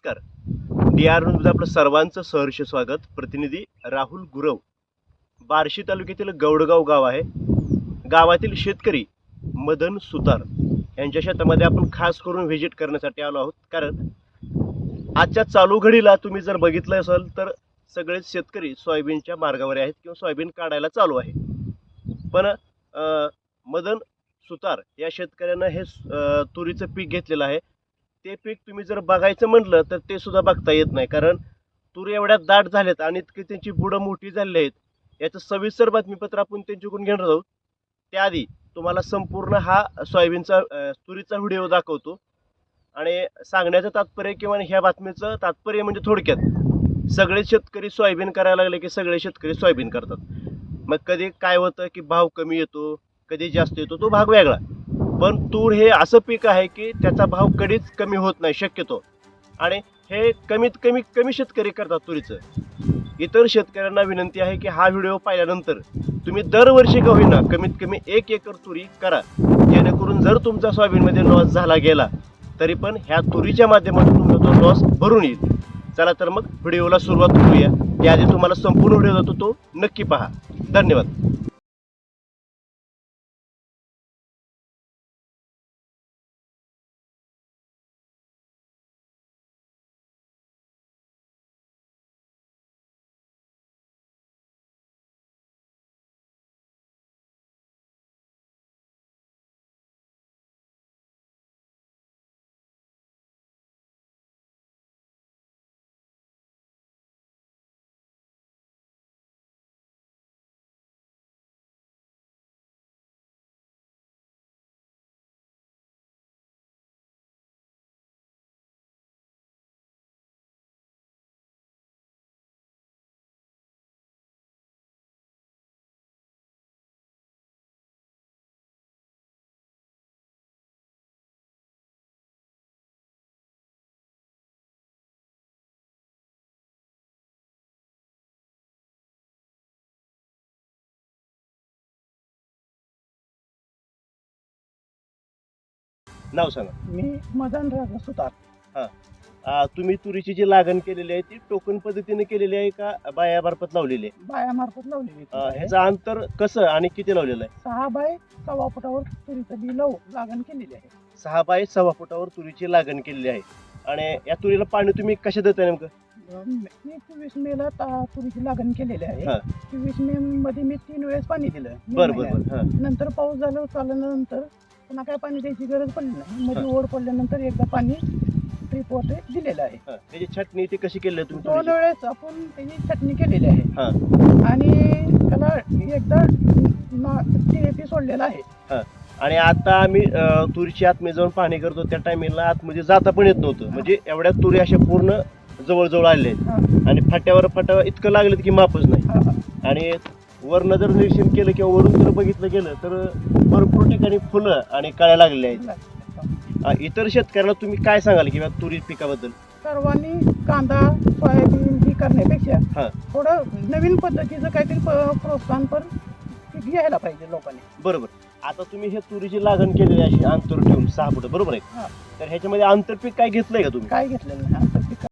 नमस्कार. D R न्यूजमध्ये आपलं सर्वांचं सहर्ष स्वागत. प्रतिनिधी राहुल गुरव. बार्शी तालुक्यातील गौडगाव गाव आहे. गावातील शेतकरी मदन सुतार यांच्या शेतामध्ये आपण खास करून व्हिजिट करण्यासाठी आलो आहोत. कारण आजच्या चालू घडीला तुम्ही जर बघितलं असेल तर सगळेच शेतकरी सोयाबीनच्या मार्गावर आहेत किंवा सोयाबीन काढायला चालू आहे. पण मदन सुतार या शेतकऱ्यानं हे तुरीचं पीक घेतलेलं आहे. ते पीक तुम्ही जर बघायचं म्हटलं तर ते सुद्धा बघता येत नाही. कारण तूर एवढ्या दाट झाल्यात आणि इतकी त्यांची बुडं मोठी झालेली आहेत. याचं सविस्तर बातमीपत्र आपण त्यांच्याकडून घेणार आहोत. त्याआधी तुम्हाला संपूर्ण हा सोयाबीनचा तुरीचा व्हिडिओ दाखवतो. आणि सांगण्याचं तात्पर्य किंवा ह्या बातमीचं तात्पर्य म्हणजे थोडक्यात सगळे शेतकरी सोयाबीन करायला लागले की सगळे शेतकरी सोयाबीन करतात. मग कधी काय होतं की भाव कमी येतो, कधी जास्त येतो, तो भाग वेगळा. पण तूर हे असं पीक आहे की त्याचा भाव कधीच कमी होत नाही शक्यतो. आणि हे कमी शेतकरी करतात तुरीचं. इतर शेतकऱ्यांना विनंती आहे की हा व्हिडिओ पाहिल्यानंतर तुम्ही दरवर्षी का होईना कमीत कमी 1 एकर तुरी करा. जेणेकरून जर तुमचा सोयाबीनमध्ये लॉस झाला गेला तरी पण ह्या तुरीच्या माध्यमातून तुमचा तो लॉस भरून येईल. चला तर मग व्हिडिओला सुरुवात करूया. त्याआधी तुम्हाला संपूर्ण व्हिडिओ जातो तो नक्की पहा. धन्यवाद. नाव सांगा. मी मदन राजा सुतार. तुम्ही तुरीची जी लागण केलेली आहे ती टोकन पद्धतीने केलेली आहे का बायामार्फत लावलेली आहे? बायामार्फत लावलेली तूर आहे. ह्याचं अंतर कसं आणि किती लावलेलं आहे? 6 बाय 1.25 फुटावर तुरीचं बी लागण केलेली आहे. 6 बाय 1.25 फुटावर तुरीची लागण केलेली आहे. आणि या तुरीला पाणी तुम्ही कशा देताय नेमकं? मी 24 मेला तुरीची लागण केलेली आहे. हा. 24 मे मध्ये मी 3 वेळेस पाणी दिलं. मे बरं महिन्यात. बरं बरं. नंतर पाऊस झालं चालल्यानंतर पुन्हा काय पाणी द्यायची गरज पडली नाही. मध्ये हा. ओढ पडल्यानंतर एकदा पाणी ट्रिप वॉटर दिलेलं आहे. त्याची छटणी ती कशी केली आहे तुम्ही 2 तुरीची? वेळेस आपण त्याची छटणी केलेली आहे. हा. आणि त्याला एकदा TAP सोडलेला आहे. आणि आता आम्ही तुरीची आतमध्ये जाऊन पाहणी करतो त्या टायमिंगला आतमध्ये जाता पण येत नव्हतं. म्हणजे एवढ्या तुरी अशा पूर्ण जवळ आलेल्या आहेत. हा. आणि फाट्यावर इतकं लागलं की मापच नाही. हा. आणि वरनं जर निरीक्षण केलं किंवा वरून जर बघितलं गेलं तर भरपूर ठिकाणी फुलं आणि कळ्या लागलेल्या आहेत. इतर शेतकऱ्यांना तुम्ही काय सांगाल किंवा तुरी पिकाबद्दल? सर्वांनी कांदा सोयाबीन ही करण्यापेक्षा हा. थोडं नवीन पद्धतीचं काहीतरी प्रोत्साहन पण घ्यायला पाहिजे लोकांनी. बरोबर. आता तुम्ही हे तुरीची लागण केलेली आहे अशी अंतर ठेवून 6 फूट, बरोबर आहे? हा. तर ह्याच्यामध्ये आंतरपीक काय घेतलंय का तुम्ही? काय घेतलेलं नाही आता पिकं.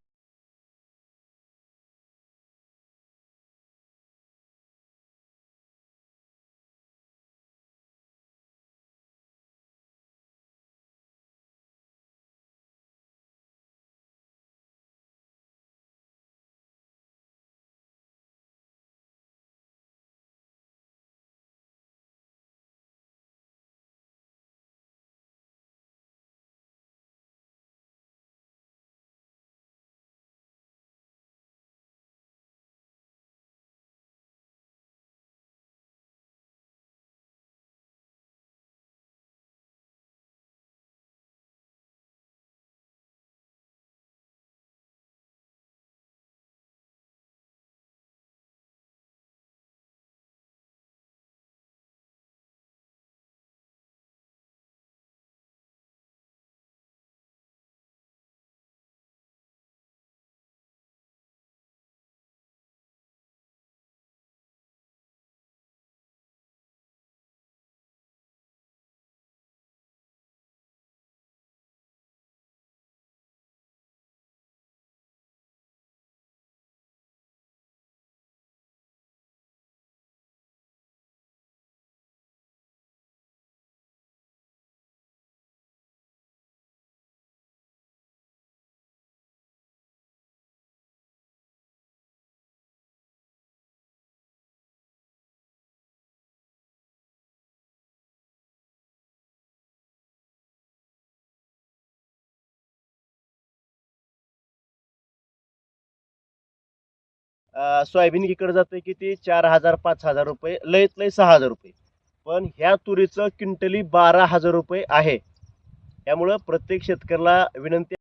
सोयाबीन इकडे जातं की ते 4,000-5,000 रुपये, लयत लय 6,000 रुपये. पण ह्या तुरीचं क्विंटली 12,000 रुपये आहे. त्यामुळं प्रत्येक शेतकऱ्याला विनंती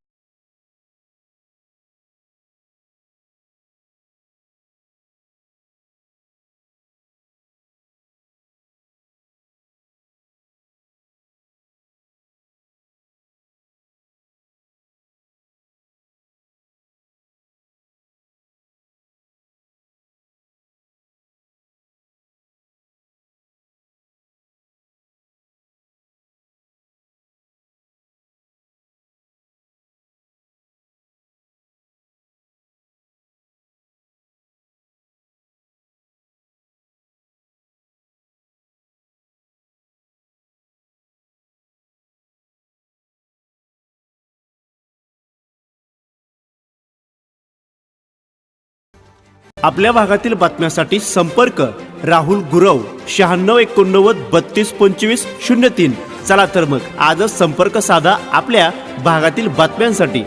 आपल्या भागातील बातम्यांसाठी संपर्क राहुल गुरव 9689322503. चला तर मग आजच संपर्क साधा आपल्या भागातील बातम्यांसाठी.